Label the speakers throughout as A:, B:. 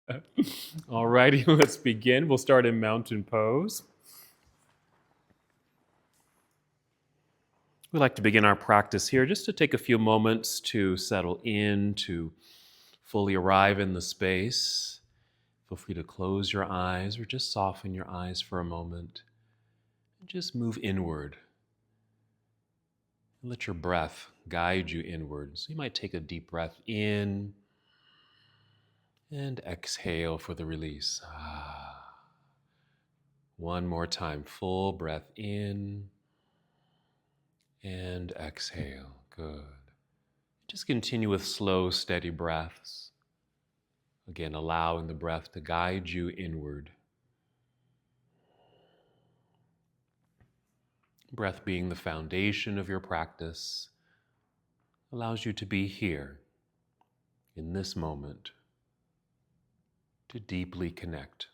A: Alrighty, let's begin. We'll start in mountain pose. We'd like to begin our practice here just to take a few moments to settle in, to fully arrive in the space. Feel free to close your eyes or just soften your eyes for a moment. And just move inward. Let your breath guide you inward. So you might take a deep breath in and exhale for the release. One more time, full breath in and exhale. Good. Just continue with slow, steady breaths. Again, allowing the breath to guide you inward. Breath being the foundation of your practice allows you to be here in this moment to deeply connect.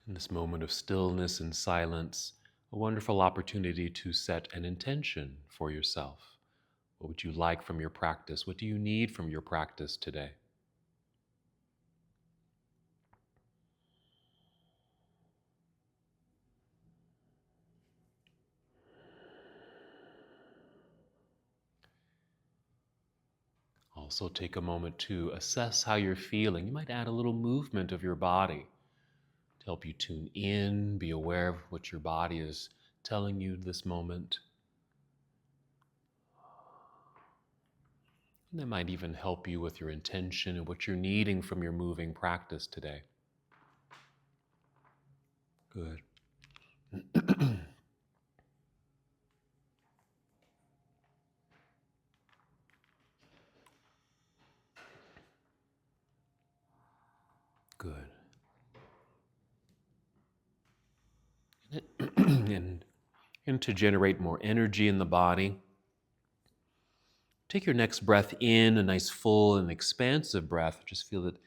A: In this moment of stillness and silence, a wonderful opportunity to set an intention for yourself. What would you like from your practice? What do you need from your practice today? Also take a moment to assess how you're feeling. You might add a little movement of your body to help you tune in, be aware of what your body is telling you this moment. And that might even help you with your intention and what you're needing from your moving practice today. Good. Good. And to generate more energy in the body, take your next breath in, a nice full and expansive breath. Just feel it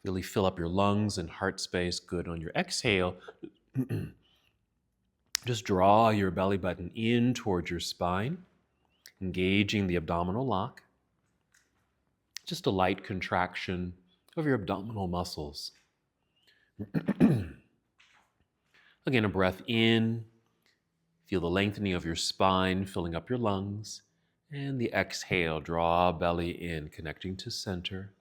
A: really fill up your lungs and heart space. Good. On your exhale, just draw your belly button in towards your spine, engaging the abdominal lock. Just a light contraction of your abdominal muscles. Again, a breath in. Feel the lengthening of your spine filling up your lungs. And the exhale, draw belly in, connecting to center.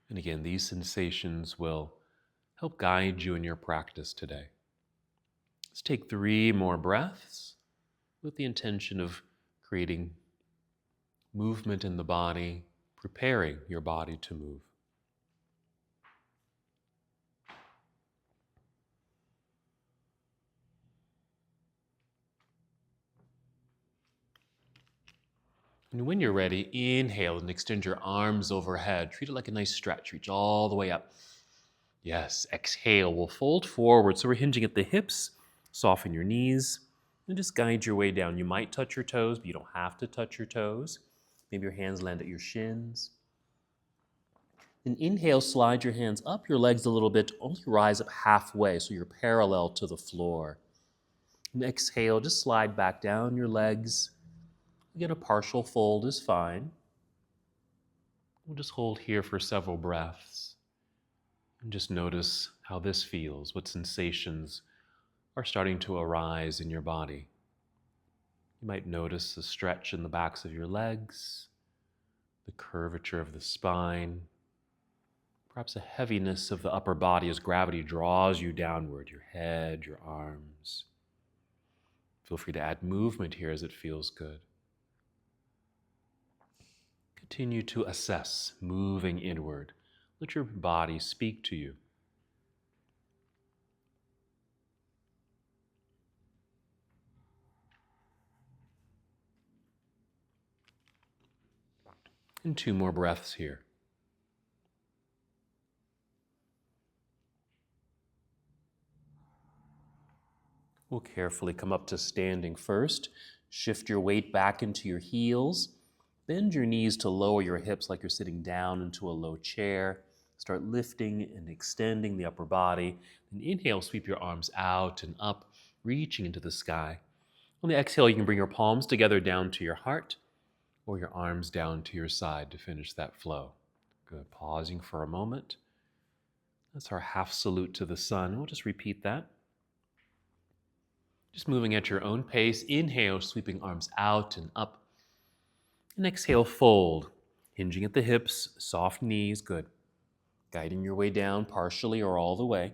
A: And again, these sensations will help guide you in your practice today. Let's take 3 more breaths with the intention of creating movement in the body, preparing your body to move. And when you're ready, inhale and extend your arms overhead. Treat it like a nice stretch. Reach all the way up. Yes, exhale. We'll fold forward. So we're hinging at the hips. Soften your knees. And just guide your way down. You might touch your toes, but you don't have to touch your toes. Maybe your hands land at your shins. Then inhale, slide your hands up your legs a little bit. Only rise up halfway so you're parallel to the floor. And exhale, just slide back down your legs. Again, a partial fold is fine. We'll just hold here for several breaths and just notice how this feels, what sensations are starting to arise in your body. You might notice the stretch in the backs of your legs, the curvature of the spine, perhaps a heaviness of the upper body as gravity draws you downward, your head, your arms. Feel free to add movement here as it feels good. Continue to assess, moving inward. Let your body speak to you. And 2 more breaths here. We'll carefully come up to standing first. Shift your weight back into your heels. Bend your knees to lower your hips like you're sitting down into a low chair. Start lifting and extending the upper body. And inhale, sweep your arms out and up, reaching into the sky. On the exhale, you can bring your palms together down to your heart or your arms down to your side to finish that flow. Good. Pausing for a moment. That's our half salute to the sun. We'll just repeat that. Just moving at your own pace. Inhale, sweeping arms out and up. And exhale, fold. Hinging at the hips, soft knees. Good. Guiding your way down partially or all the way.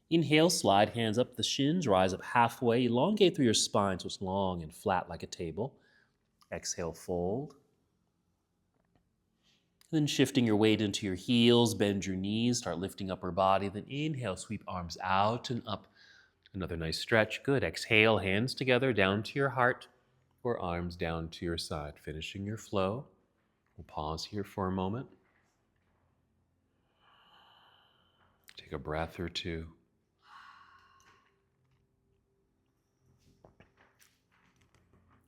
A: Inhale, slide hands up the shins, rise up halfway, elongate through your spine so it's long and flat like a table. Exhale, fold. Then shifting your weight into your heels, bend your knees, start lifting upper body. Then inhale, sweep arms out and up. Another nice stretch. Good. Exhale, hands together down to your heart or arms down to your side. Finishing your flow. We'll pause here for a moment. Take a breath or two.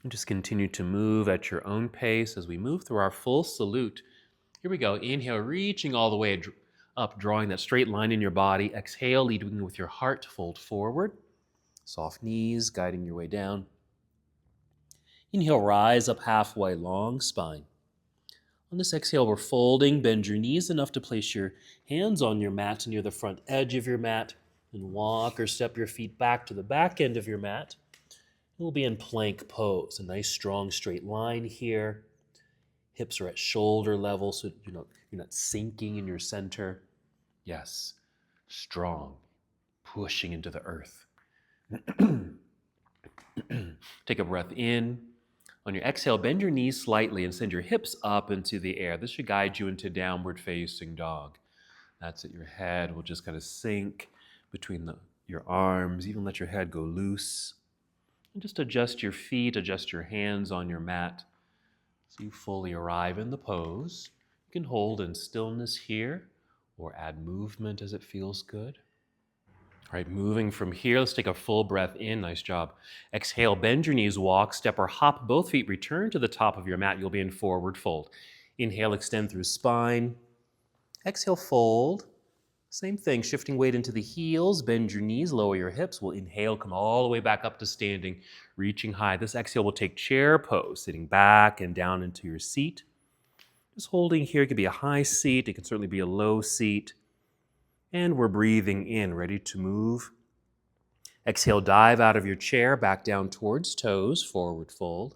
A: And just continue to move at your own pace as we move through our full salute. Here we go. Inhale, reaching all the way up, drawing that straight line in your body. Exhale, leading with your heart, fold forward. Soft knees, guiding your way down. Inhale, rise up halfway, long spine. On this exhale, we're folding. Bend your knees enough to place your hands on your mat near the front edge of your mat. And walk or step your feet back to the back end of your mat. We'll be in plank pose, a nice strong straight line here. Hips are at shoulder level, so you're not sinking in your center. Yes, strong, pushing into the earth. Take a breath in. On your exhale, bend your knees slightly and send your hips up into the air. This should guide you into downward facing dog. That's it. Your head will just kind of sink between your arms. Even let your head go loose. And just adjust your feet, adjust your hands on your mat. So you fully arrive in the pose. You can hold in stillness here or add movement as it feels good. All right, moving from here, let's take a full breath in. Nice job. Exhale, bend your knees, walk, step or hop both feet, return to the top of your mat. You'll be in forward fold. Inhale, extend through spine. Exhale, fold. Same thing, shifting weight into the heels, bend your knees, lower your hips. We'll inhale, come all the way back up to standing, reaching high. This exhale will take chair pose, sitting back and down into your seat. Just holding here. It could be a high seat. It can certainly be a low seat. And we're breathing in, ready to move. Exhale, dive out of your chair, back down towards toes, forward fold.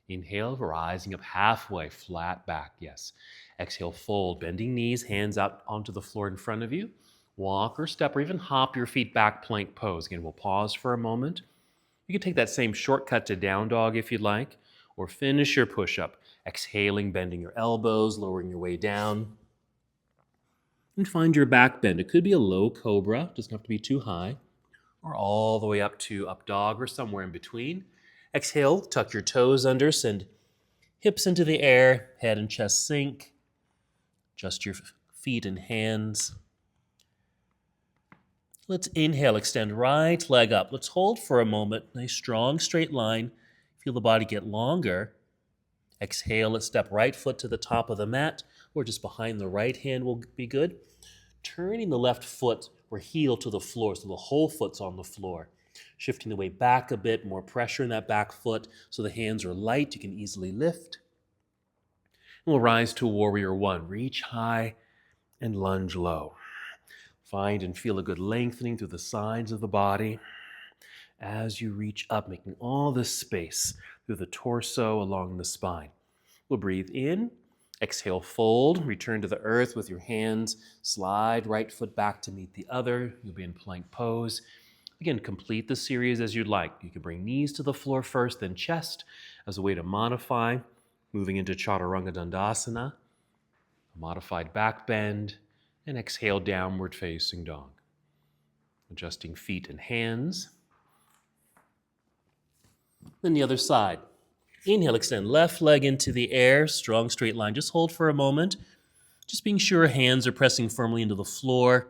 A: Inhale, rising up halfway, flat back, yes. Exhale, fold, bending knees, hands out onto the floor in front of you. Walk or step or even hop your feet back, plank pose. Again, we'll pause for a moment. You can take that same shortcut to down dog if you'd like, or finish your push-up. Exhaling, bending your elbows, lowering your way down. And find your back bend. It could be a low cobra, doesn't have to be too high, or all the way up to up dog or somewhere in between. Exhale, tuck your toes under, send hips into the air, head and chest sink. Adjust your feet and hands. Let's inhale, extend right leg up. Let's hold for a moment. Nice strong straight line. Feel the body get longer. Exhale, let's step right foot to the top of the mat, or just behind the right hand will be good. Turning the left foot or heel to the floor, so the whole foot's on the floor. Shifting the weight back a bit, more pressure in that back foot, so the hands are light, you can easily lift. And we'll rise to warrior one. Reach high and lunge low. Find and feel a good lengthening through the sides of the body as you reach up, making all this space through the torso along the spine. We'll breathe in. Exhale, fold. Return to the earth with your hands. Slide right foot back to meet the other. You'll be in plank pose. Again, complete the series as you'd like. You can bring knees to the floor first, then chest as a way to modify. Moving into Chaturanga Dandasana, a modified back bend, and exhale, downward facing dog. Adjusting feet and hands. Then the other side. Inhale, extend left leg into the air, strong straight line. Just hold for a moment. Just being sure hands are pressing firmly into the floor.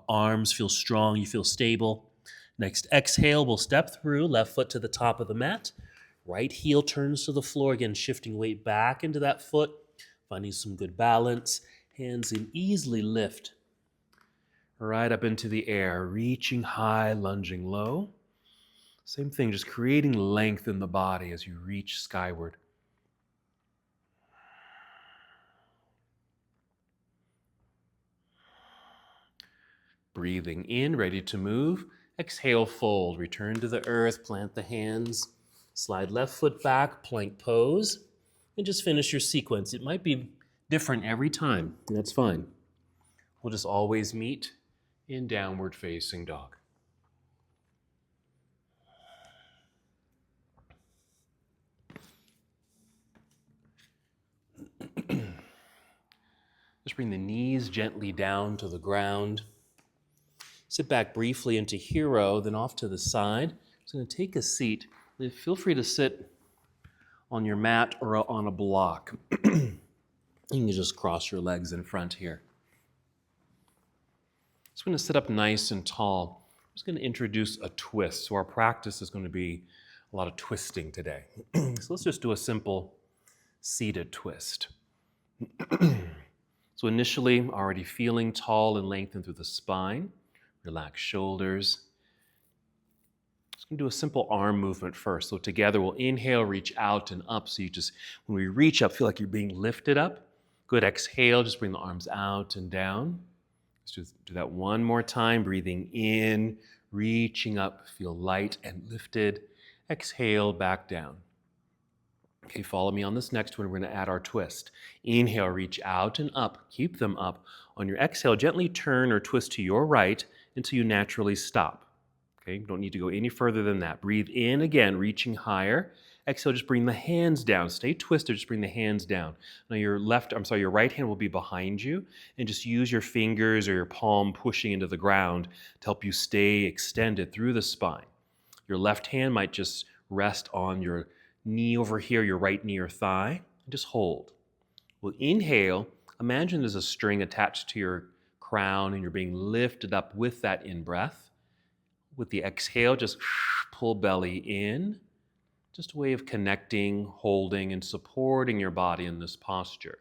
A: Arms feel strong, you feel stable. Next exhale, we'll step through, left foot to the top of the mat. Right heel turns to the floor, again, shifting weight back into that foot, finding some good balance. Hands in, easily lift right up into the air, reaching high, lunging low. Same thing, just creating length in the body as you reach skyward. Breathing in, ready to move. Exhale, fold. Return to the earth, plant the hands. Slide left foot back, plank pose. And just finish your sequence. It might be different every time. That's fine. We'll just always meet in downward facing dog. Just bring the knees gently down to the ground. Sit back briefly into hero, then off to the side. Just going to take a seat. Feel free to sit on your mat or on a block. You can just cross your legs in front here. Just going to sit up nice and tall. I'm just going to introduce a twist. So our practice is going to be a lot of twisting today. So let's just do a simple seated twist. So initially, already feeling tall and lengthened through the spine. Relax shoulders. Just going to do a simple arm movement first. So together we'll inhale, reach out and up. So you just, when we reach up, feel like you're being lifted up. Good, exhale, just bring the arms out and down. Let's just do that one more time. Breathing in, reaching up, feel light and lifted. Exhale, back down. Okay, follow me on this next one. We're going to add our twist. Inhale, reach out and up. Keep them up. On your exhale, gently turn or twist to your right until you naturally stop. Okay, you don't need to go any further than that. Breathe in again, reaching higher. Exhale, just bring the hands down. Stay twisted, just bring the hands down. Now your right hand will be behind you, and just use your fingers or your palm pushing into the ground to help you stay extended through the spine. Your left hand might just rest on your knee over here, your right knee or thigh, and just hold. We'll inhale. Imagine there's a string attached to your crown and you're being lifted up with that in-breath. With the exhale, just pull belly in. Just a way of connecting, holding, and supporting your body in this posture.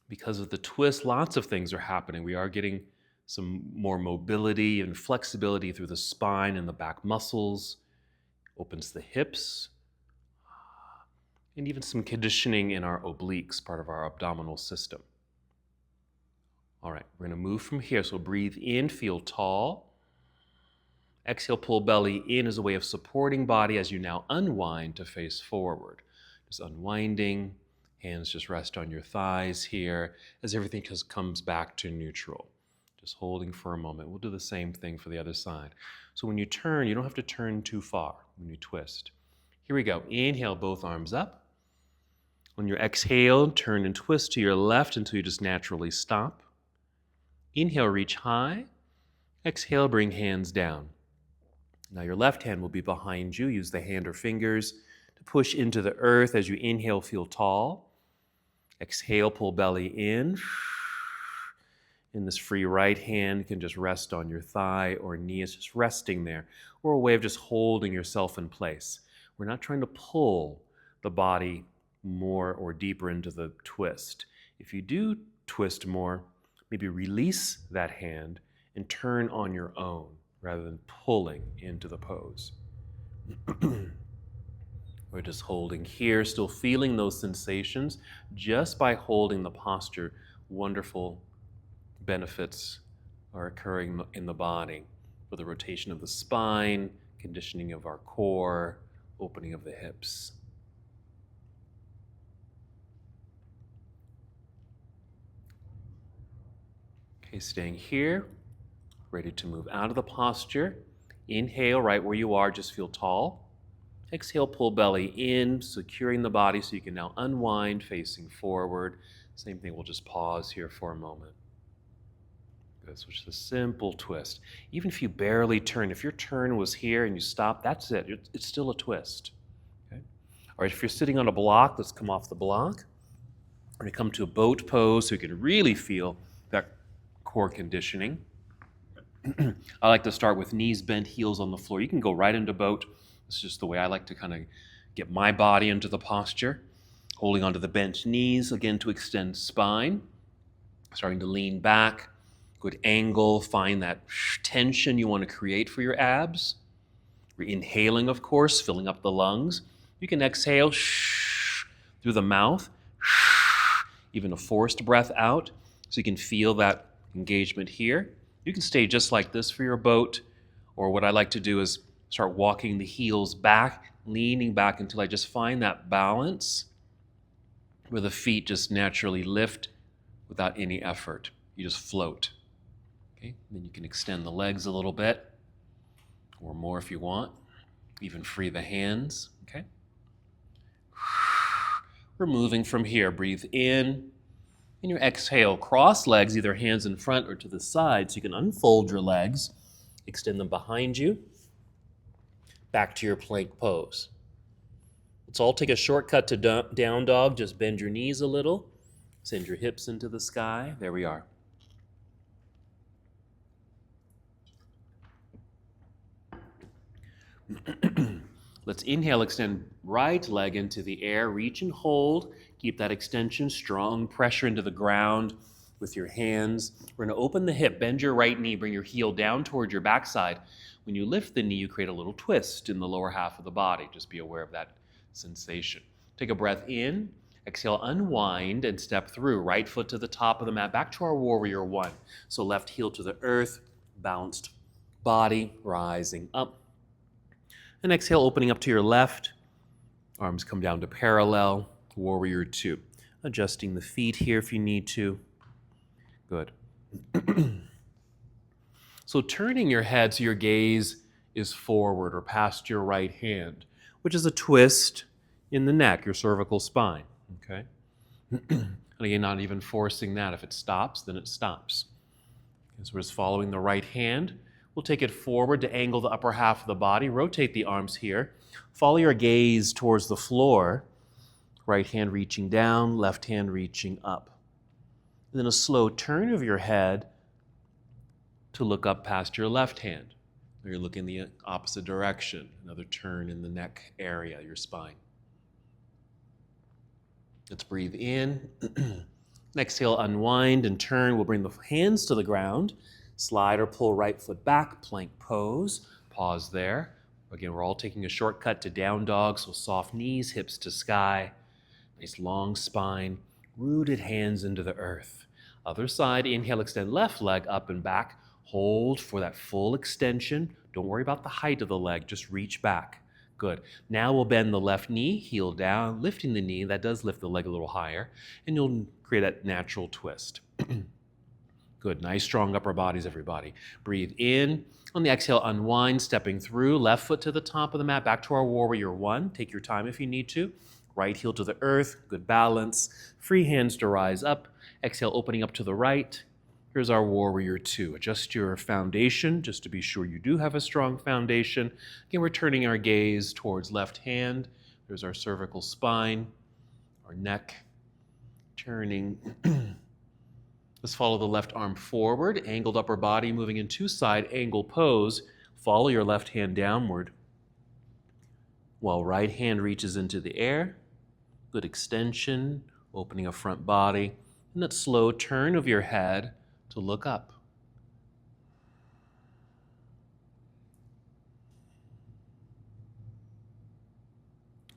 A: Because of the twist, lots of things are happening. We are getting some more mobility and flexibility through the spine and the back muscles. Opens the hips. And even some conditioning in our obliques, part of our abdominal system. All right, we're going to move from here. So breathe in, feel tall. Exhale, pull belly in as a way of supporting body as you now unwind to face forward. Just unwinding, hands just rest on your thighs here as everything just comes back to neutral. Just holding for a moment. We'll do the same thing for the other side. So when you turn, you don't have to turn too far when you twist. Here we go. Inhale, both arms up. On your exhale, turn and twist to your left until you just naturally stop. Inhale, reach high. Exhale, bring hands down. Now your left hand will be behind you. Use the hand or fingers to push into the earth as you inhale, feel tall. Exhale, pull belly in. And this free right hand can just rest on your thigh or knee. It's just resting there, or a way of just holding yourself in place. We're not trying to pull the body more or deeper into the twist. If you do twist more, maybe release that hand and turn on your own rather than pulling into the pose. We're just holding here, still feeling those sensations. Just by holding the posture, wonderful benefits are occurring in the body for the rotation of the spine, conditioning of our core, opening of the hips. Okay, staying here, ready to move out of the posture. Inhale, right where you are, just feel tall. Exhale, pull belly in, securing the body so you can now unwind, facing forward. Same thing, we'll just pause here for a moment. Good, so just a simple twist. Even if you barely turn, if your turn was here and you stop, that's it. It's still a twist. Okay? All right, if you're sitting on a block, let's come off the block. We're going to come to a boat pose so you can really feel that core conditioning. I like to start with knees bent, heels on the floor. You can go right into boat. It's just the way I like to kind of get my body into the posture. Holding onto the bent knees, again to extend spine. Starting to lean back. Good angle. Find that tension you want to create for your abs. We're inhaling, of course, filling up the lungs. You can exhale through the mouth, even a forced breath out, so you can feel that engagement here. You can stay just like this for your boat, or what I like to do is start walking the heels back, leaning back until I just find that balance where the feet just naturally lift without any effort. You just float. Okay? Then you can extend the legs a little bit, or more if you want. Even free the hands. Okay? We're moving from here. Breathe in. And your exhale, cross legs, either hands in front or to the side, so you can unfold your legs, extend them behind you, back to your plank pose. Let's all take a shortcut to down dog. Just bend your knees a little, send your hips into the sky. There we are. Let's inhale, extend right leg into the air, reach and hold. Keep that extension, strong pressure into the ground with your hands. We're going to open the hip, bend your right knee, bring your heel down towards your backside. When you lift the knee, you create a little twist in the lower half of the body. Just be aware of that sensation. Take a breath in, exhale, unwind and step through. Right foot to the top of the mat, back to our warrior one. So left heel to the earth, balanced body, rising up. And exhale, opening up to your left. Arms come down to parallel. Warrior two. Adjusting the feet here if you need to. Good. So turning your head so your gaze is forward or past your right hand, which is a twist in the neck, your cervical spine. Okay? And again, not even forcing that. If it stops, then it stops. Okay, so we're just following the right hand. We'll take it forward to angle the upper half of the body. Rotate the arms here. Follow your gaze towards the floor. Right hand reaching down, left hand reaching up. And then a slow turn of your head to look up past your left hand. Or you're looking the opposite direction. Another turn in the neck area, your spine. Let's breathe in. Exhale, unwind and turn. We'll bring the hands to the ground. Slide or pull right foot back, plank pose. Pause there. Again, we're all taking a shortcut to down dog, so soft knees, hips to sky. Nice long spine, rooted hands into the earth. Other side, inhale, extend left leg up and back. Hold for that full extension. Don't worry about the height of the leg, just reach back. Good. Now we'll bend the left knee, heel down, lifting the knee. That does lift the leg a little higher, and you'll create that natural twist. Good. Nice, strong upper bodies, everybody. Breathe in. On the exhale, unwind, stepping through. Left foot to the top of the mat, back to our warrior one. Take your time if you need to. Right heel to the earth. Good balance. Free hands to rise up. Exhale, opening up to the right. Here's our warrior two. Adjust your foundation just to be sure you do have a strong foundation. Again, we're turning our gaze towards left hand. There's our cervical spine, our neck. Turning. Let's follow the left arm forward, angled upper body, moving into side angle pose. Follow your left hand downward while right hand reaches into the air. Good extension, opening a front body. And that slow turn of your head to look up.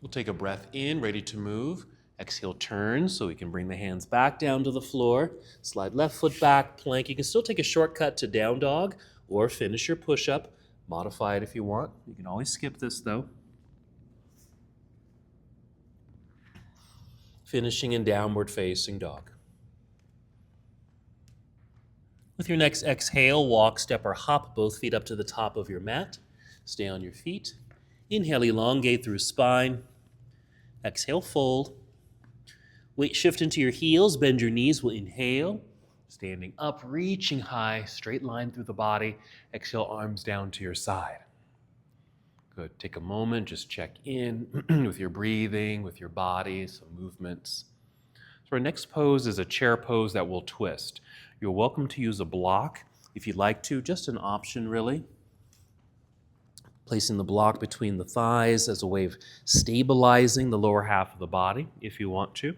A: We'll take a breath in, ready to move. Exhale, turn, so we can bring the hands back down to the floor. Slide left foot back, plank. You can still take a shortcut to down dog or finish your push-up. Modify it if you want. You can always skip this, though. Finishing in downward facing dog. With your next exhale, walk, step, or hop both feet up to the top of your mat. Stay on your feet. Inhale, elongate through spine. Exhale, fold. Weight shift into your heels, bend your knees. We'll inhale, standing up, reaching high, straight line through the body. Exhale, arms down to your side. Good. Take a moment, just check in with your breathing, with your body, some movements. So our next pose is a chair pose that will twist. You're welcome to use a block if you'd like to, just an option really. Placing the block between the thighs as a way of stabilizing the lower half of the body if you want to.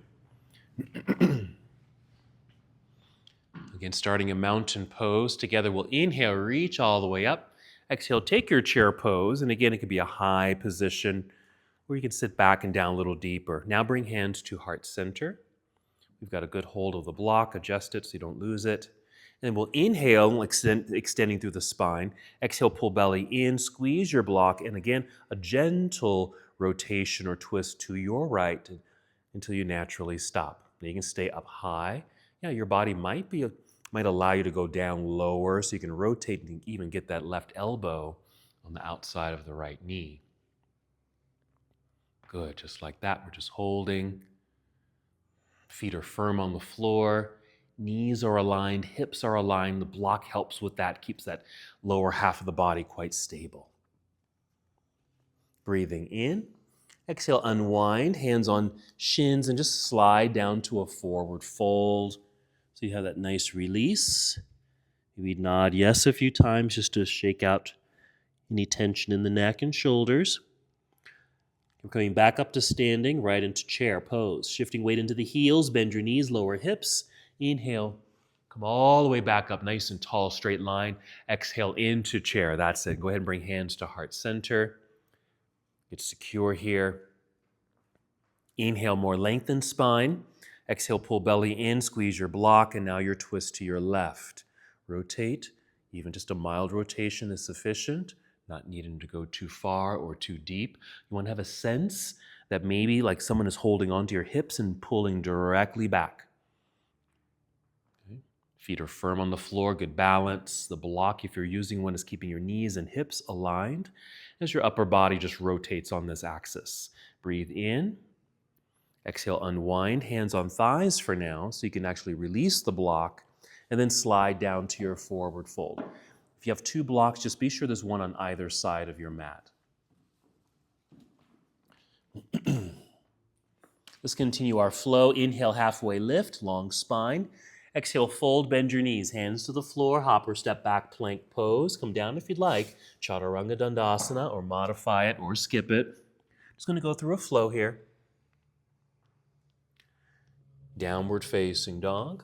A: Again, starting a mountain pose. Together, we'll inhale, reach all the way up. Exhale, take your chair pose. And again, it could be a high position where you can sit back and down a little deeper. Now bring hands to heart center. We've got a good hold of the block. Adjust it so you don't lose it. And we'll inhale, extending through the spine. Exhale, pull belly in, squeeze your block. And again, a gentle rotation or twist to your right until you naturally stop. Now you can stay up high. Yeah, your body might allow you to go down lower so you can rotate and even get that left elbow on the outside of the right knee. Good, just like that. We're just holding. Feet are firm on the floor. Knees are aligned, hips are aligned. The block helps with that, keeps that lower half of the body quite stable. Breathing in. Exhale, unwind, hands on shins, and just slide down to a forward fold. So you have that nice release. Maybe nod yes a few times just to shake out any tension in the neck and shoulders. We're coming back up to standing, right into chair pose. Shifting weight into the heels, bend your knees, lower hips. Inhale, come all the way back up, nice and tall, straight line. Exhale into chair, that's it. Go ahead and bring hands to heart center. Get secure here. Inhale, more lengthened spine. Exhale, pull belly in, squeeze your block, and now your twist to your left. Rotate, even just a mild rotation is sufficient, not needing to go too far or too deep. You want to have a sense that maybe like someone is holding onto your hips and pulling directly back. Okay. Feet are firm on the floor, good balance. The block, if you're using one, is keeping your knees and hips aligned as your upper body just rotates on this axis. Breathe in. Exhale, unwind, hands on thighs for now, so you can actually release the block and then slide down to your forward fold. If you have two blocks, just be sure there's one on either side of your mat. Let's continue our flow. Inhale, halfway lift, long spine. Exhale, fold, bend your knees, hands to the floor, hop or step back, plank pose. Come down if you'd like, chaturanga dandasana, or modify it or skip it. Just going to go through a flow here. Downward facing dog.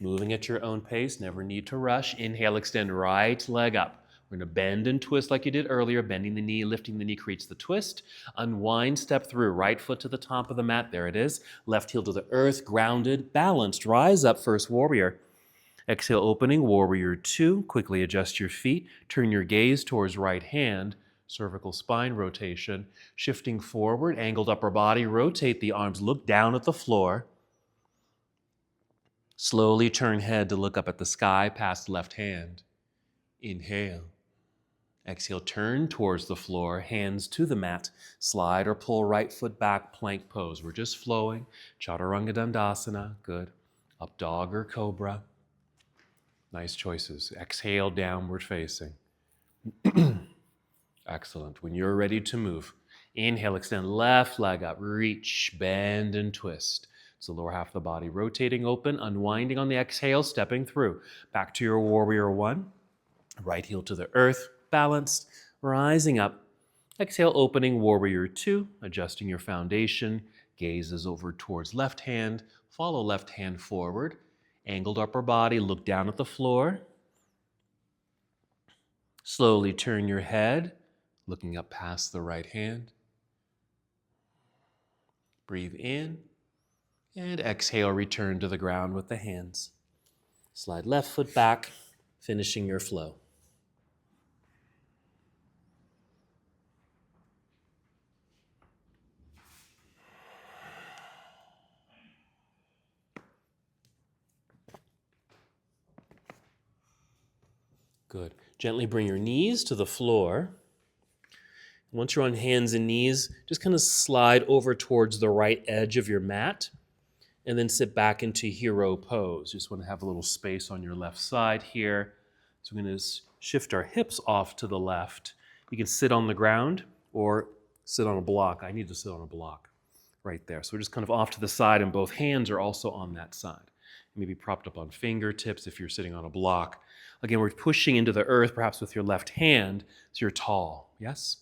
A: Moving at your own pace, never need to rush. Inhale, extend right leg up. We're going to bend and twist like you did earlier. Bending the knee, lifting the knee creates the twist. Unwind, step through. Right foot to the top of the mat. There it is. Left heel to the earth, grounded, balanced. Rise up, first warrior. Exhale, opening, warrior two. Quickly adjust your feet. Turn your gaze towards right hand. Cervical spine rotation. Shifting forward, angled upper body. Rotate the arms. Look down at the floor. Slowly turn head to look up at the sky past left hand. Inhale. Exhale, turn towards the floor, hands to the mat. Slide or pull right foot back, plank pose. We're just flowing. Chaturanga dandasana, good. Up dog or cobra. Nice choices. Exhale, downward facing. Excellent. When you're ready to move, inhale, extend left leg up, reach, bend and twist. It's the lower half of the body rotating open, unwinding on the exhale, stepping through. Back to your warrior one. Right heel to the earth, balanced, rising up. Exhale, opening warrior two, adjusting your foundation. Gaze is over towards left hand. Follow left hand forward. Angled upper body, look down at the floor. Slowly turn your head, looking up past the right hand. Breathe in. And exhale, return to the ground with the hands. Slide left foot back, finishing your flow. Good. Gently bring your knees to the floor. Once you're on hands and knees, just kind of slide over towards the right edge of your mat. And then sit back into hero pose. Just want to have a little space on your left side here. So we're going to shift our hips off to the left. You can sit on the ground or sit on a block. I need to sit on a block right there. So we're just kind of off to the side, and both hands are also on that side. Maybe propped up on fingertips if you're sitting on a block. Again, we're pushing into the earth, perhaps with your left hand, so you're tall. Yes?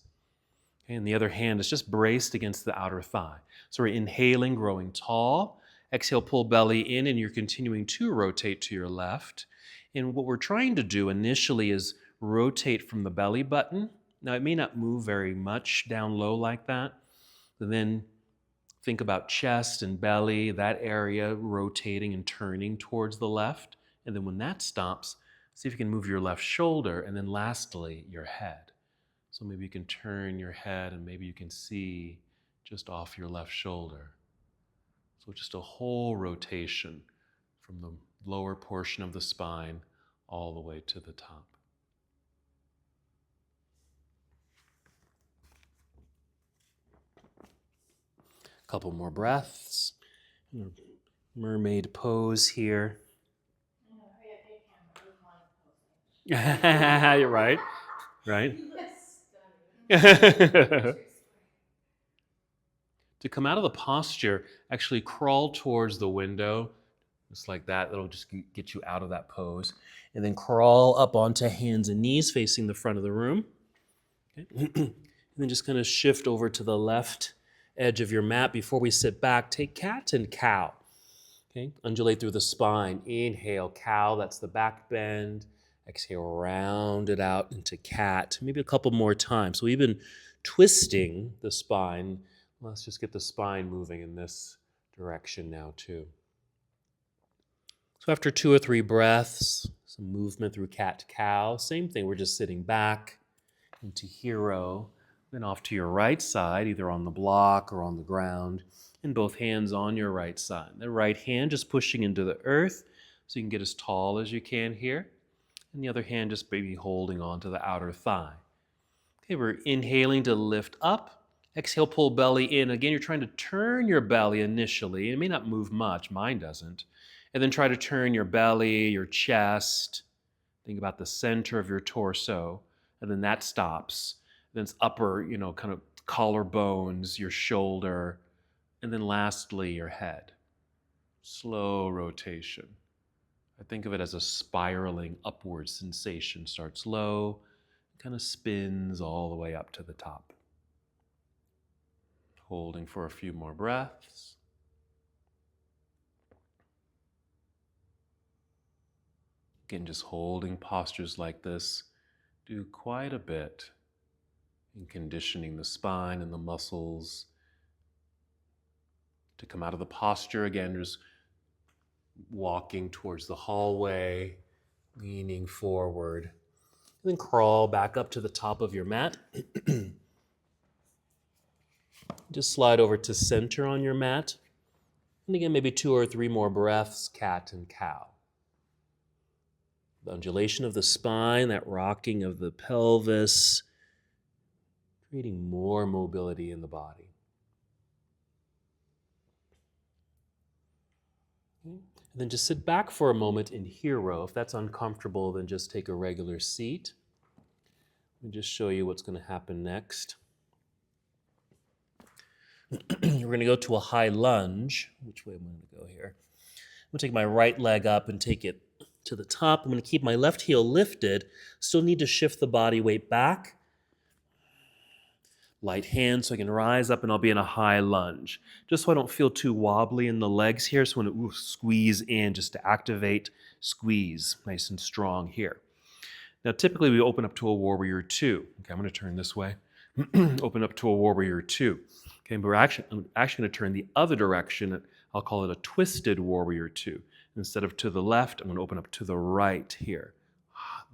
A: Okay, and the other hand is just braced against the outer thigh. So we're inhaling, growing tall. Exhale, pull belly in, and you're continuing to rotate to your left. And what we're trying to do initially is rotate from the belly button. Now, it may not move very much down low like that. And then think about chest and belly, that area rotating and turning towards the left. And then when that stops, see if you can move your left shoulder. And then lastly, your head. So maybe you can turn your head and maybe you can see just off your left shoulder. So just a whole rotation from the lower portion of the spine all the way to the top. Couple more breaths. Mermaid pose here. You're right. Right? To come out of the posture, actually crawl towards the window, just like that. That'll just get you out of that pose. And then crawl up onto hands and knees facing the front of the room. Okay. And then just kind of shift over to the left edge of your mat. Before we sit back, take cat and cow. Okay. Undulate through the spine. Inhale, cow, that's the back bend. Exhale, round it out into cat. Maybe a couple more times. So we've been twisting the spine. Let's just get the spine moving in this direction now too. So after 2 or 3 breaths, some movement through cat to cow. Same thing, we're just sitting back into hero. Then off to your right side, either on the block or on the ground, and both hands on your right side. The right hand just pushing into the earth so you can get as tall as you can here. And the other hand just maybe holding on to the outer thigh. Okay, we're inhaling to lift up. Exhale, pull belly in. Again, you're trying to turn your belly initially. It may not move much. Mine doesn't. And then try to turn your belly, your chest. Think about the center of your torso. And then that stops. Then it's upper, kind of collarbones, your shoulder. And then lastly, your head. Slow rotation. I think of it as a spiraling upward sensation. Starts low, kind of spins all the way up to the top. Holding for a few more breaths. Again, just holding postures like this do quite a bit in conditioning the spine and the muscles to come out of the posture. Again, just walking towards the hallway, leaning forward, and then crawl back up to the top of your mat. Just slide over to center on your mat. And again, maybe 2 or 3 more breaths, cat and cow. The undulation of the spine, that rocking of the pelvis, creating more mobility in the body. Okay. And then just sit back for a moment in hero. If that's uncomfortable, then just take a regular seat. Let me just show you what's going to happen next. We're going to go to a high lunge. Which way am I going to go here? I'm going to take my right leg up and take it to the top. I'm going to keep my left heel lifted. Still need to shift the body weight back. Light hand so I can rise up and I'll be in a high lunge. Just so I don't feel too wobbly in the legs here. So when it squeeze in, just to activate, squeeze nice and strong here. Now typically we open up to a warrior 2. Okay, I'm going to turn this way. Open up to a warrior 2. Okay, but I'm actually going to turn the other direction. I'll call it a twisted warrior 2. Instead of to the left, I'm going to open up to the right here.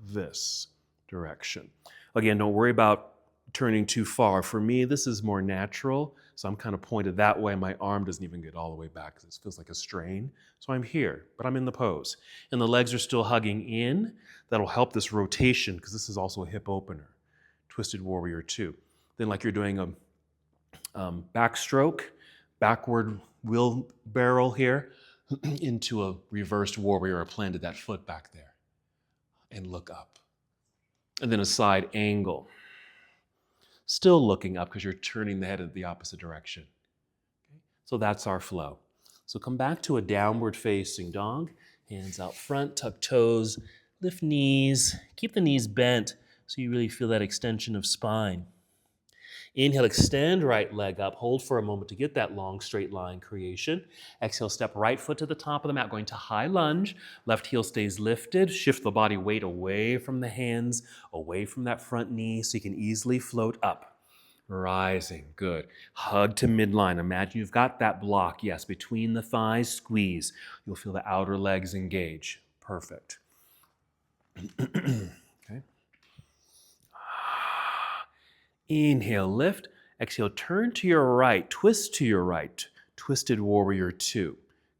A: This direction. Again, don't worry about turning too far. For me, this is more natural. So I'm kind of pointed that way. My arm doesn't even get all the way back because it feels like a strain. So I'm here, but I'm in the pose. And the legs are still hugging in. That'll help this rotation because this is also a hip opener. Twisted warrior 2. Then like you're doing a backstroke, backward wheelbarrow here into a reversed warrior. I planted that foot back there and look up. And then a side angle. Still looking up because you're turning the head in the opposite direction. Okay? So that's our flow. So come back to a downward facing dog. Hands out front, tuck toes, lift knees. Keep the knees bent so you really feel that extension of spine. Inhale, extend right leg up. Hold for a moment to get that long straight line creation. Exhale, step right foot to the top of the mat, going to high lunge. Left heel stays lifted. Shift the body weight away from the hands, away from that front knee so you can easily float up. Rising, good. Hug to midline. Imagine you've got that block, yes, between the thighs, squeeze. You'll feel the outer legs engage. Perfect. Okay. Inhale, lift. Exhale, turn to your right, twist to your right. Twisted warrior two.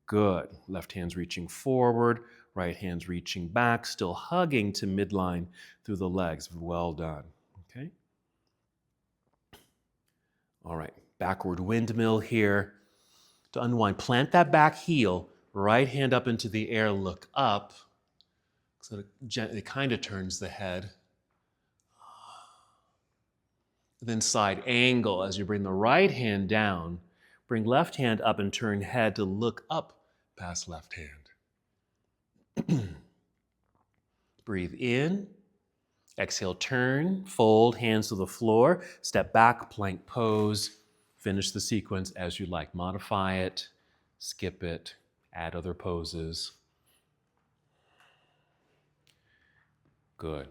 A: Good. Left hand's reaching forward, right hand's reaching back, still hugging to midline through the legs. Well done. Okay. All right, backward windmill here. To unwind, plant that back heel, right hand up into the air, look up. So it kind of turns the head. Then side angle as you bring the right hand down. Bring left hand up and turn head to look up past left hand. Breathe in. Exhale, turn, fold, hands to the floor. Step back, plank pose. Finish the sequence as you like. Modify it, skip it, add other poses. Good.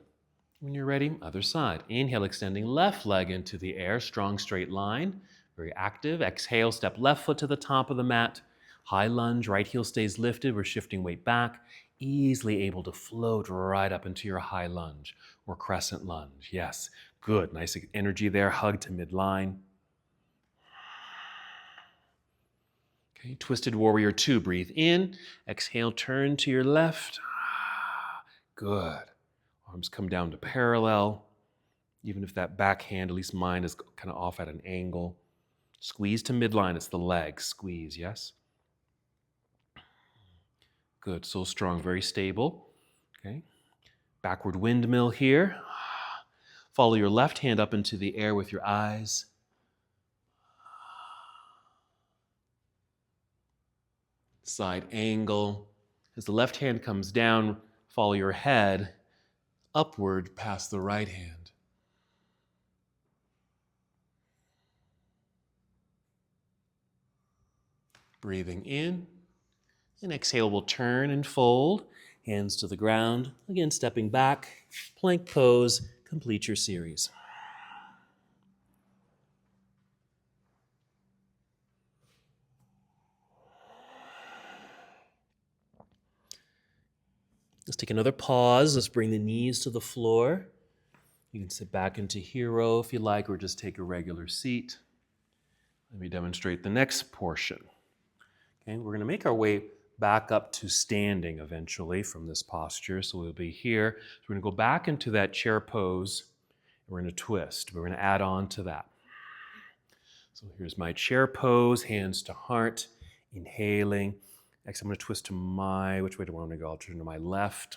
A: When you're ready, other side. Inhale, extending left leg into the air, strong straight line, very active. Exhale, step left foot to the top of the mat. High lunge, right heel stays lifted. We're shifting weight back, easily able to float right up into your high lunge or crescent lunge. Yes, good. Nice energy there. Hug to midline. Okay, twisted warrior two. Breathe in. Exhale, turn to your left. Good. Arms come down to parallel. Even if that back hand, at least mine, is kind of off at an angle. Squeeze to midline. It's the legs. Squeeze, yes? Good. So strong, very stable. Okay. Backward windmill here. Follow your left hand up into the air with your eyes. Side angle. As the left hand comes down, follow your head upward past the right hand. Breathing in, and exhale, we'll turn and fold, hands to the ground. Again, stepping back, plank pose, complete your series. Let's take another pause. Let's bring the knees to the floor. You can sit back into hero if you like, or just take a regular seat. Let me demonstrate the next portion. Okay, we're going to make our way back up to standing eventually from this posture. So we'll be here. So we're going to go back into that chair pose. And we're going to twist. We're going to add on to that. So here's my chair pose, hands to heart, inhaling. Next, I'm going to twist to which way do I want to go? I'll turn to my left.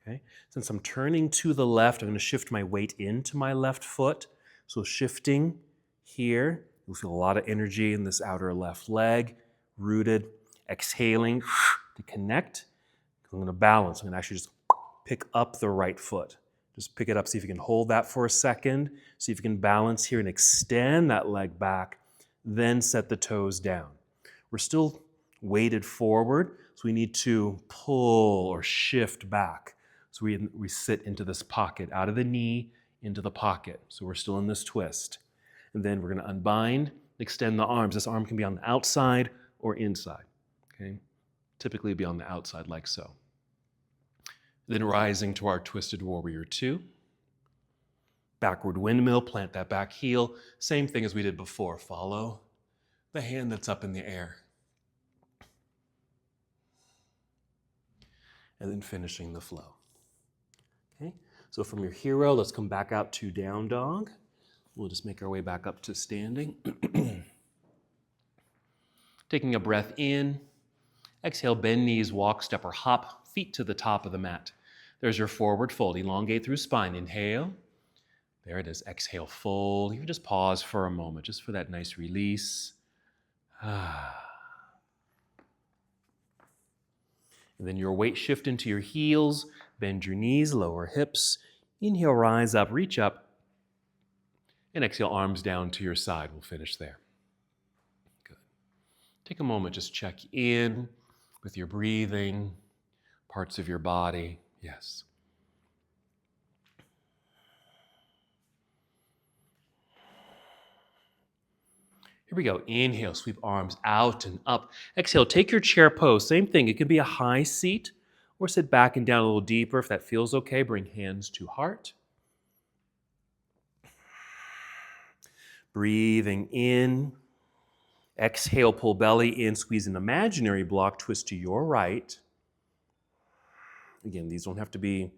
A: Okay. Since I'm turning to the left, I'm going to shift my weight into my left foot. So shifting here, you'll feel a lot of energy in this outer left leg, rooted. Exhaling to connect. I'm going to balance. I'm going to actually just pick up the right foot. Just pick it up, see if you can hold that for a second. See if you can balance here and extend that leg back. Then set the toes down. We're still weighted forward, so we need to pull or shift back. So we sit into this pocket, out of the knee, into the pocket. So we're still in this twist. And then we're going to unbind, extend the arms. This arm can be on the outside or inside. Okay? Typically be on the outside like so. Then rising to our twisted warrior two. Backward windmill, plant that back heel. Same thing as we did before. Follow the hand that's up in the air. And then finishing the flow. Okay, so from your hero, let's come back out to down dog. We'll just make our way back up to standing. Taking a breath in. Exhale, bend knees, walk, step, or hop, feet to the top of the mat. There's your forward fold. Elongate through spine. Inhale. There it is. Exhale, fold. You can just pause for a moment, just for that nice release. And then your weight shift into your heels. Bend your knees, lower hips. Inhale, rise up, reach up. And exhale, arms down to your side. We'll finish there. Good. Take a moment, just check in with your breathing, parts of your body. Yes. Here we go. Inhale, sweep arms out and up. Exhale, take your chair pose. Same thing. It could be a high seat or sit back and down a little deeper. If that feels okay, bring hands to heart. Breathing in. Exhale, pull belly in, squeeze an imaginary block, twist to your right. Again, these don't have to be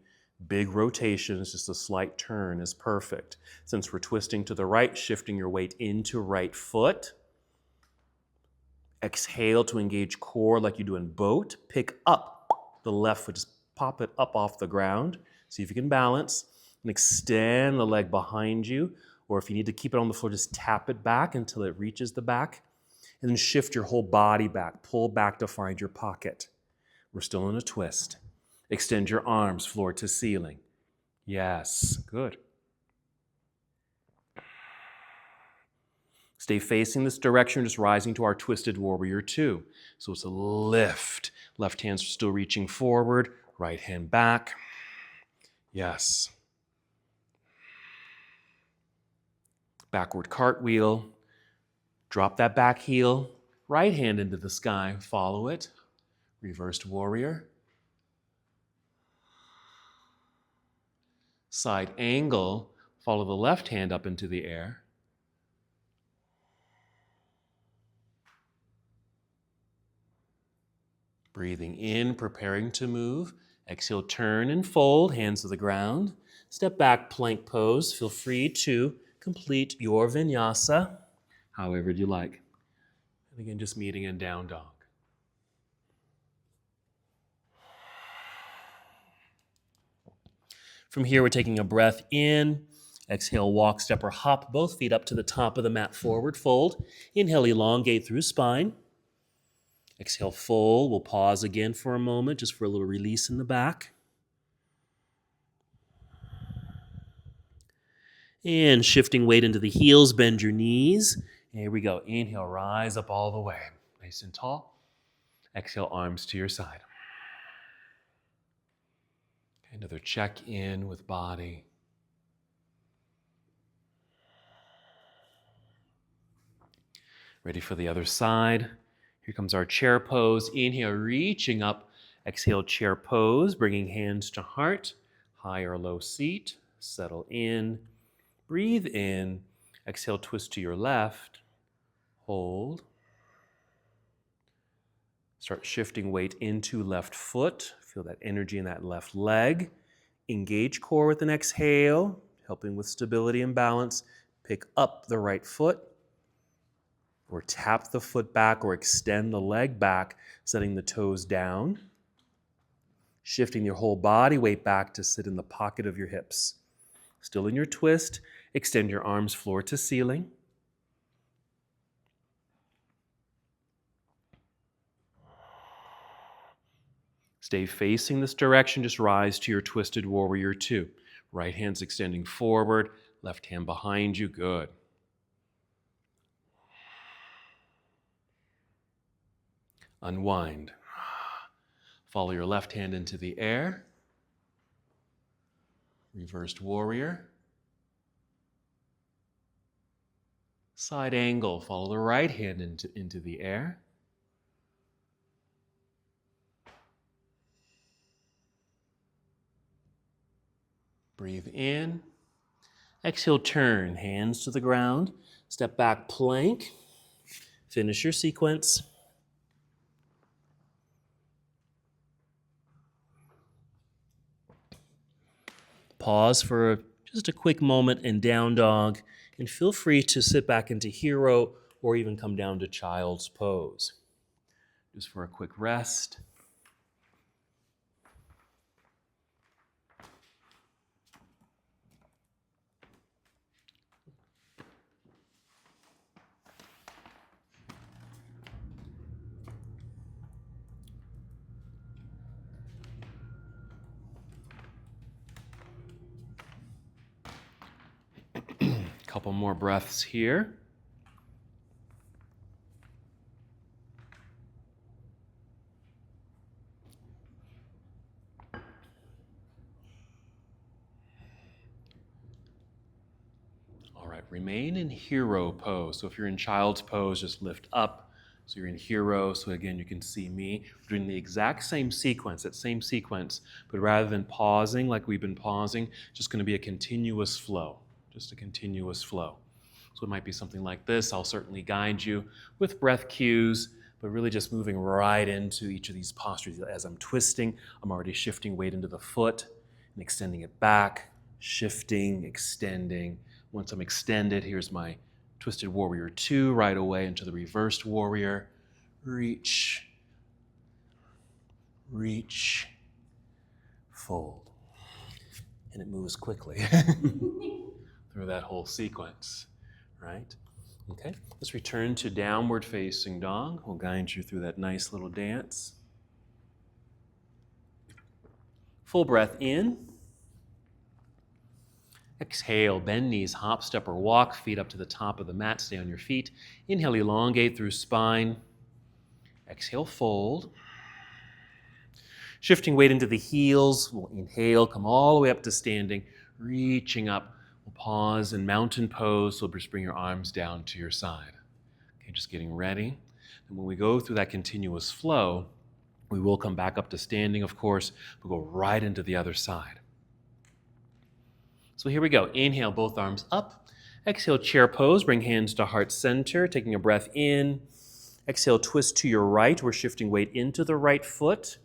A: big rotations, just a slight turn is perfect. Since we're twisting to the right, shifting your weight into right foot. Exhale to engage core like you do in boat. Pick up the left foot, just pop it up off the ground. See if you can balance. And extend the leg behind you. Or if you need to keep it on the floor, just tap it back until it reaches the back. And then shift your whole body back. Pull back to find your pocket. We're still in a twist. Extend your arms, floor to ceiling. Yes, good. Stay facing this direction, just rising to our twisted warrior two. So it's a lift. Left hand's still reaching forward, right hand back. Yes. Backward cartwheel. Drop that back heel. Right hand into the sky. Follow it. Reversed warrior. Side angle. Follow the left hand up into the air. Breathing in, preparing to move. Exhale, turn and fold, hands to the ground. Step back, plank pose. Feel free to complete your vinyasa however you like. And again, just meeting in down dog. From here, we're taking a breath in. Exhale, walk, step, or hop both feet up to the top of the mat, forward fold. Inhale, elongate through spine. Exhale, fold. We'll pause again for a moment, just for a little release in the back. And shifting weight into the heels, bend your knees. Here we go. Inhale, rise up all the way. Nice and tall. Exhale, arms to your side. Another check in with body. Ready for the other side. Here comes our chair pose. Inhale, reaching up. Exhale, chair pose, bringing hands to heart. High or low seat. Settle in. Breathe in. Exhale, twist to your left. Hold. Start shifting weight into left foot. Feel that energy in that left leg. Engage core with an exhale, helping with stability and balance. Pick up the right foot, or tap the foot back, or extend the leg back, setting the toes down. Shifting your whole body weight back to sit in the pocket of your hips. Still in your twist, extend your arms floor to ceiling. Stay facing this direction, just rise to your twisted warrior two. Right hand's extending forward, left hand behind you, good. Unwind. Follow your left hand into the air. Reversed warrior. Side angle, follow the right hand into the air. Breathe in. Exhale, turn, hands to the ground. Step back, plank. Finish your sequence. Pause for just a quick moment in down dog, and feel free to sit back into hero or even come down to child's pose. Just for a quick rest. Couple more breaths here. All right, remain in hero pose. So if you're in child's pose, just lift up. So you're in hero. So again, you can see me doing the exact same sequence, but rather than pausing like we've been pausing, just going to be a continuous flow, just a continuous flow. So it might be something like this. I'll certainly guide you with breath cues, but really just moving right into each of these postures. As I'm twisting, I'm already shifting weight into the foot and extending it back, shifting, extending. Once I'm extended, here's my Twisted Warrior 2 right away into the reversed warrior. Reach, reach, fold. And it moves quickly through that whole sequence, right? Okay, let's return to downward facing dog. We'll guide you through that nice little dance. Full breath in. Exhale, bend knees, hop, step, or walk, feet up to the top of the mat, stay on your feet. Inhale, elongate through spine. Exhale, fold. Shifting weight into the heels, we'll inhale, come all the way up to standing, reaching up. We'll pause in mountain pose, so just bring your arms down to your side. Okay, just getting ready. And when we go through that continuous flow, we will come back up to standing, of course. We'll go right into the other side. So here we go. Inhale, both arms up. Exhale, chair pose. Bring hands to heart center, taking a breath in. Exhale, twist to your right. We're shifting weight into the right foot.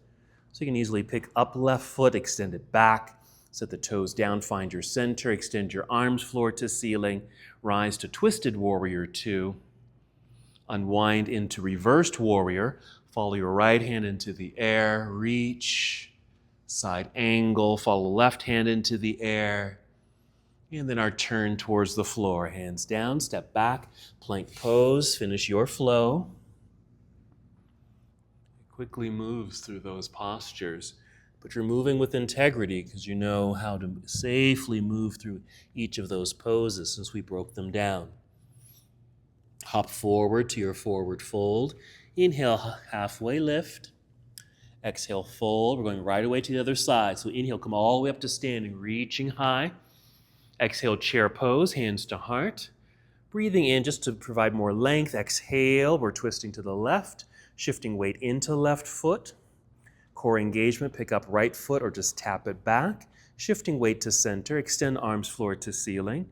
A: So you can easily pick up left foot, extend it back. Set the toes down, find your center. Extend your arms floor to ceiling. Rise to Twisted Warrior 2. Unwind into Reversed Warrior. Follow your right hand into the air. Reach. Side angle. Follow left hand into the air. And then our turn towards the floor. Hands down, step back, plank pose, finish your flow. It quickly moves through those postures, but you're moving with integrity because you know how to safely move through each of those poses since we broke them down. Hop forward to your forward fold. Inhale, halfway lift. Exhale, fold. We're going right away to the other side. So inhale, come all the way up to standing, reaching high. Exhale, chair pose, hands to heart. Breathing in just to provide more length. Exhale, we're twisting to the left, shifting weight into left foot. Core engagement, pick up right foot or just tap it back. Shifting weight to center, extend arms floor to ceiling.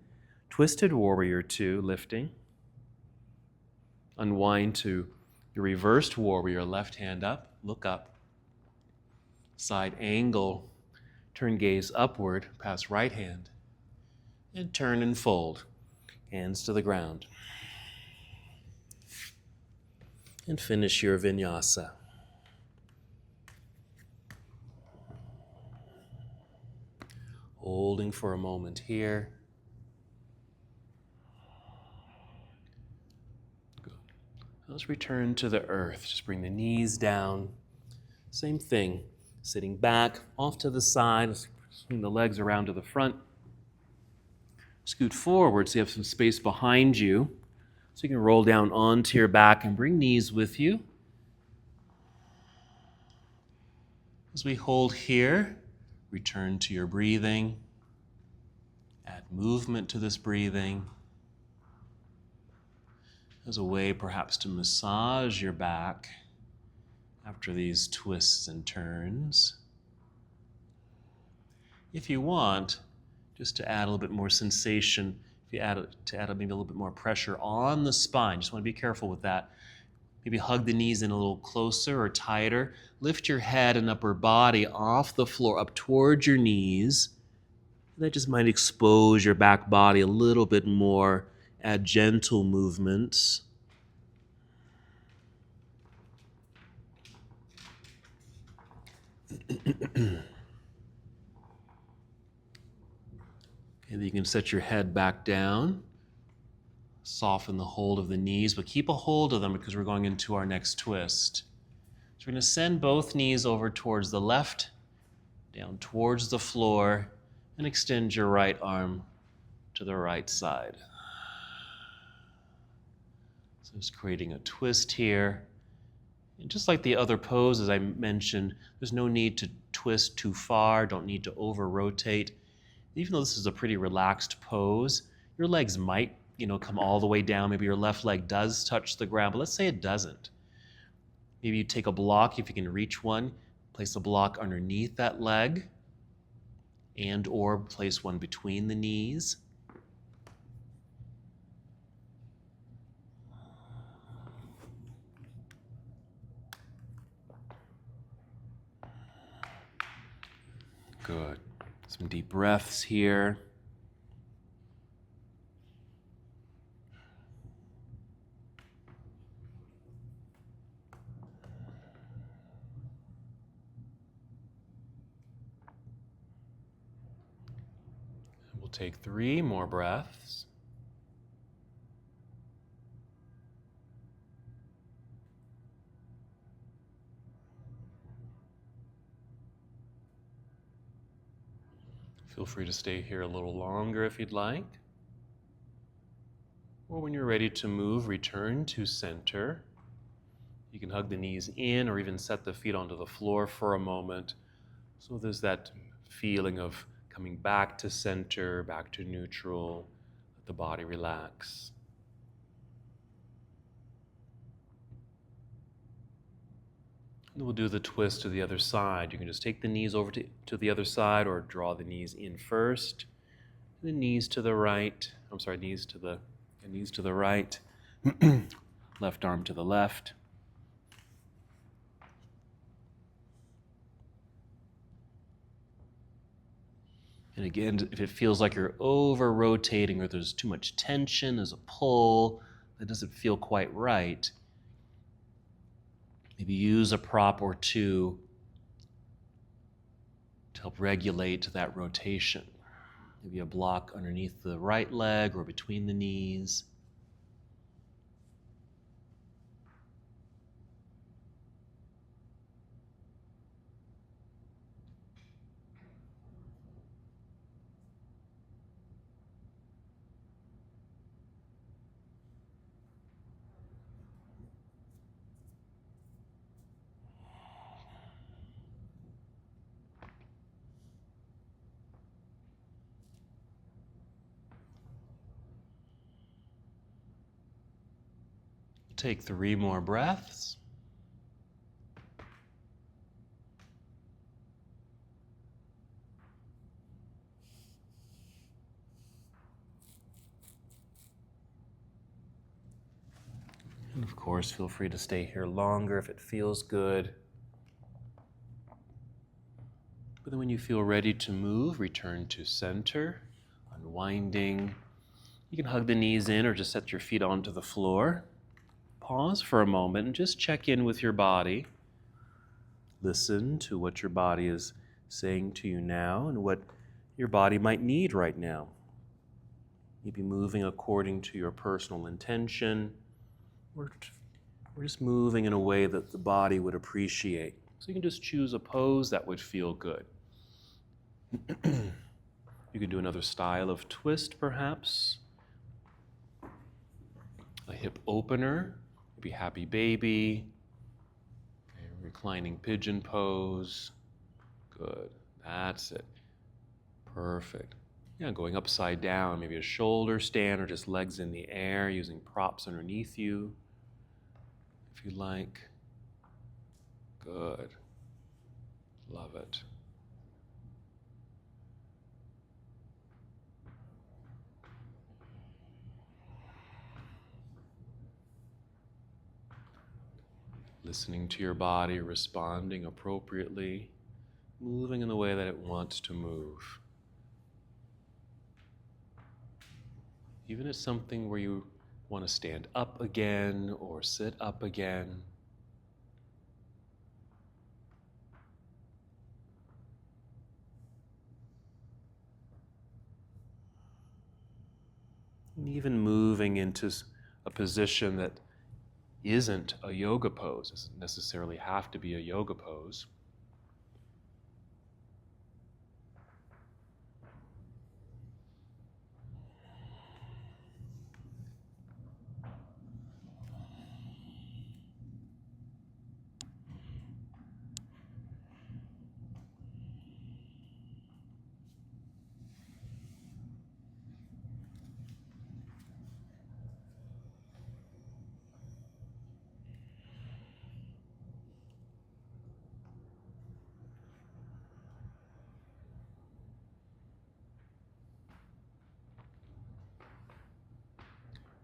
A: Twisted Warrior 2, lifting. Unwind to your Reversed Warrior, left hand up, look up. Side angle, turn gaze upward, pass right hand. And turn and fold. Hands to the ground. And finish your vinyasa. Holding for a moment here. Good. Let's return to the earth. Just bring the knees down. Same thing. Sitting back, off to the side, swing the legs around to the front. Scoot forward so you have some space behind you. So you can roll down onto your back and bring knees with you. As we hold here, return to your breathing. Add movement to this breathing. As a way perhaps to massage your back after these twists and turns. If you want, just to add a little bit more sensation, if you add maybe a little bit more pressure on the spine, just want to be careful with that. Maybe hug the knees in a little closer or tighter. Lift your head and upper body off the floor up towards your knees. That just might expose your back body a little bit more. Add gentle movements. And you can set your head back down. Soften the hold of the knees, but keep a hold of them because we're going into our next twist. So we're going to send both knees over towards the left, down towards the floor, and extend your right arm to the right side. So just creating a twist here. And just like the other pose, as I mentioned, there's no need to twist too far, don't need to over-rotate. Even though this is a pretty relaxed pose, your legs might, come all the way down. Maybe your left leg does touch the ground, but let's say it doesn't. Maybe you take a block, if you can reach one, place a block underneath that leg, and or place one between the knees. Good. Some deep breaths here. We'll take 3 more breaths. Feel free to stay here a little longer if you'd like. Or when you're ready to move, return to center. You can hug the knees in or even set the feet onto the floor for a moment. So there's that feeling of coming back to center, back to neutral. Let the body relax. And we'll do the twist to the other side. You can just take the knees over to the other side or draw the knees in first. The knees to the right. Knees to the right. Left arm to the left. And again, if it feels like you're over-rotating or there's too much tension, there's a pull that doesn't feel quite right, maybe use a prop or two to help regulate that rotation. Maybe a block underneath the right leg or between the knees. Take 3 more breaths. And of course, feel free to stay here longer if it feels good. But then when you feel ready to move, return to center, unwinding. You can hug the knees in or just set your feet onto the floor. Pause for a moment and just check in with your body. Listen to what your body is saying to you now and what your body might need right now. Maybe moving according to your personal intention, or just moving in a way that the body would appreciate. So you can just choose a pose that would feel good. You can do another style of twist, perhaps. A hip opener, maybe happy baby. Okay, reclining pigeon pose. Good, that's it. Perfect. Yeah, going upside down, maybe a shoulder stand or just legs in the air using props underneath you, if you like. Good. Love it. Listening to your body, responding appropriately, moving in the way that it wants to move. Even if it's something where you want to stand up again or sit up again. And even moving into a position that isn't a yoga pose. It doesn't necessarily have to be a yoga pose.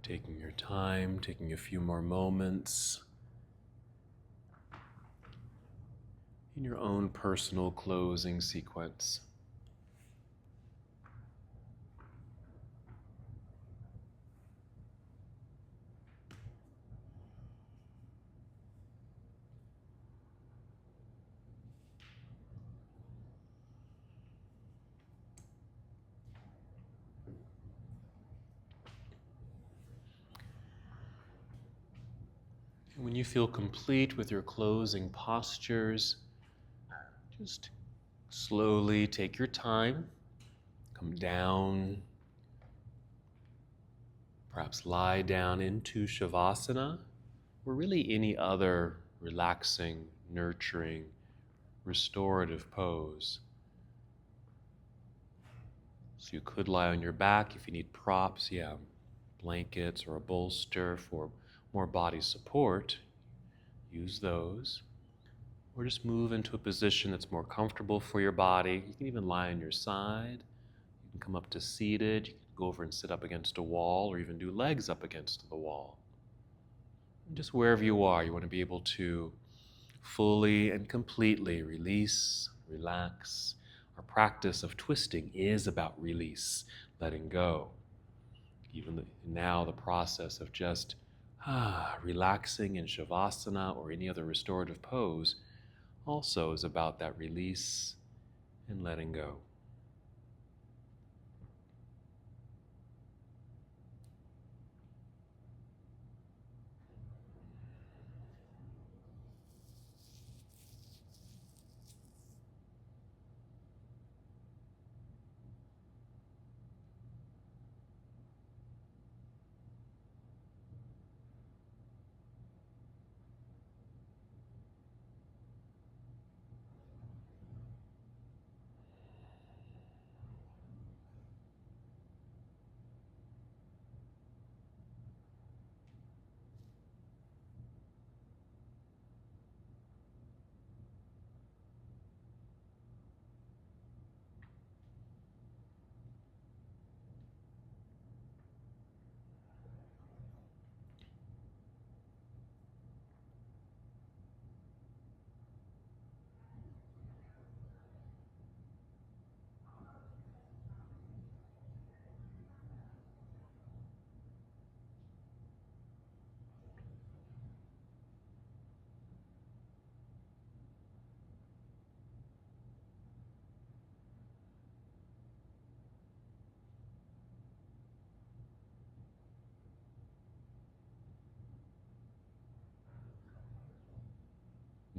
A: Taking your time, taking a few more moments in your own personal closing sequence. And when you feel complete with your closing postures, just slowly take your time, come down, perhaps lie down into Shavasana, or really any other relaxing, nurturing, restorative pose. So you could lie on your back if you need props, blankets or a bolster for more body support, use those. Or just move into a position that's more comfortable for your body. You can even lie on your side. You can come up to seated. You can go over and sit up against a wall or even do legs up against the wall. And just wherever you are, you want to be able to fully and completely release, relax. Our practice of twisting is about release, letting go. Even now, the process of just relaxing in Shavasana or any other restorative pose also is about that release and letting go.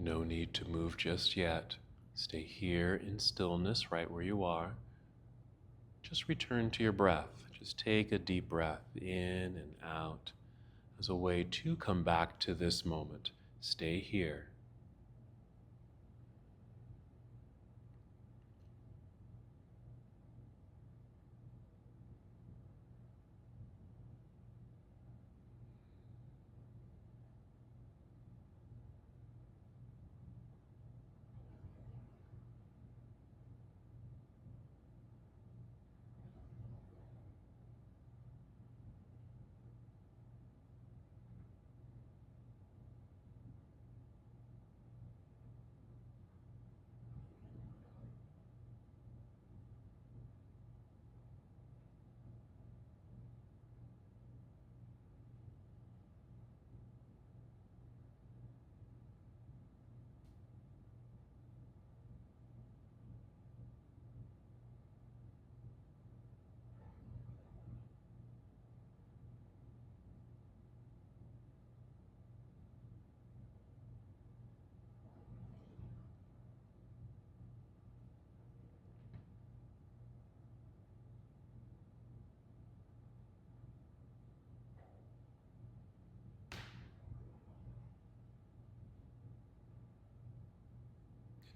A: No need to move just yet. Stay here in stillness right where you are. Just return to your breath. Just take a deep breath in and out as a way to come back to this moment. Stay here.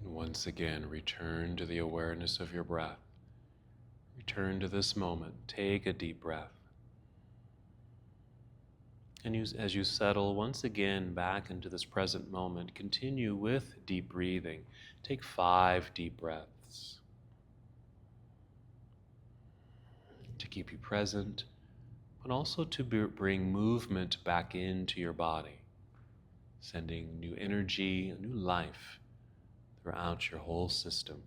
A: And once again, return to the awareness of your breath. Return to this moment. Take a deep breath. And as you settle once again back into this present moment, continue with deep breathing. Take 5 deep breaths to keep you present, but also to bring movement back into your body, sending new energy, new life throughout your whole system.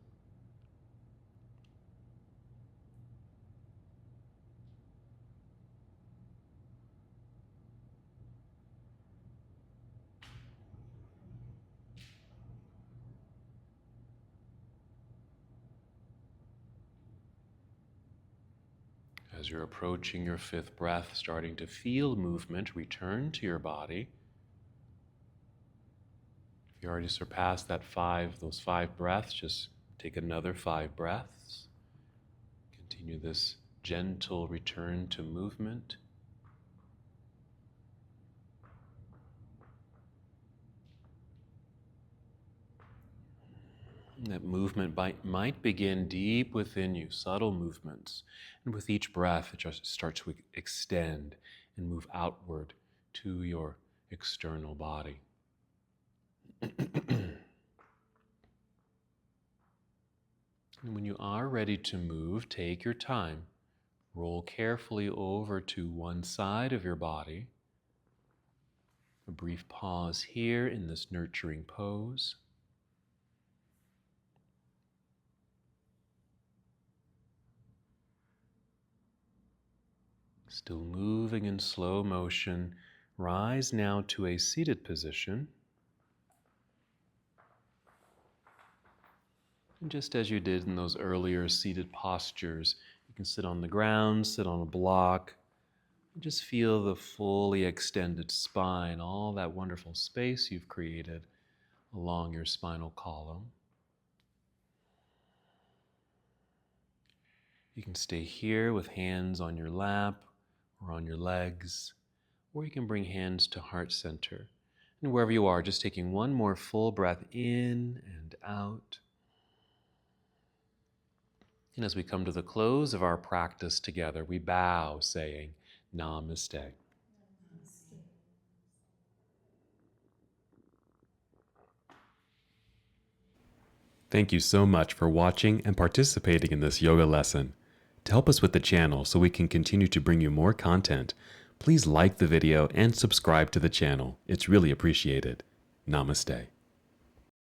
A: As you're approaching your fifth breath, starting to feel movement return to your body. If you already surpassed those five breaths, just take another 5 breaths. Continue this gentle return to movement. And that movement might begin deep within you, subtle movements. And with each breath, it just starts to extend and move outward to your external body. And when you are ready to move, take your time. Roll carefully over to one side of your body. A brief pause here in this nurturing pose. Still moving in slow motion, rise now to a seated position. And just as you did in those earlier seated postures, you can sit on the ground, sit on a block, and just feel the fully extended spine, all that wonderful space you've created along your spinal column. You can stay here with hands on your lap or on your legs, or you can bring hands to heart center. And wherever you are, just taking one more full breath in and out. And as we come to the close of our practice together, we bow saying, Namaste. Thank you so much for watching and participating in this yoga lesson. To help us with the channel so we can continue to bring you more content, please like the video and subscribe to the channel. It's really appreciated. Namaste.